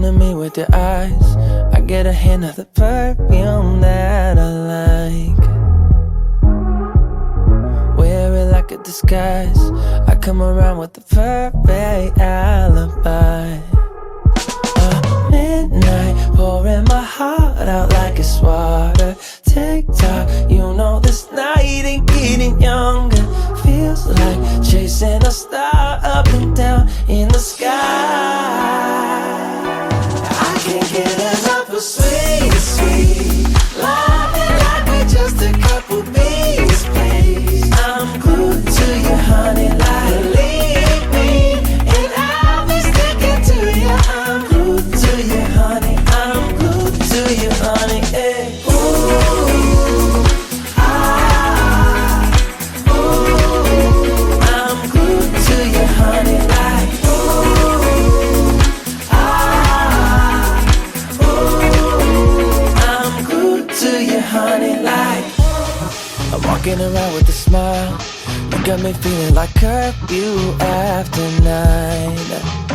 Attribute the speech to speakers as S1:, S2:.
S1: to me with your eyes, I get a hint of the perfume that I like. Wear it like a disguise, I come around with the perfect alibi. Midnight, pouring my heart out like it's water. Tick-tock, you know this night ain't getting younger. Feels like chasing a star up and down in the sky. I can't get enough of sweet, sweet loving like we're just a couple bees, please. I'm glued to you, honey, like believe me, and I'll be sticking to you. I'm glued to you, honey, I'm glued to you, honey, hey. Ooh, I'm glued to you, honey, like I'm glued to you, honey, like. I'm walking around with a smile, you got me feeling like curfew after 9.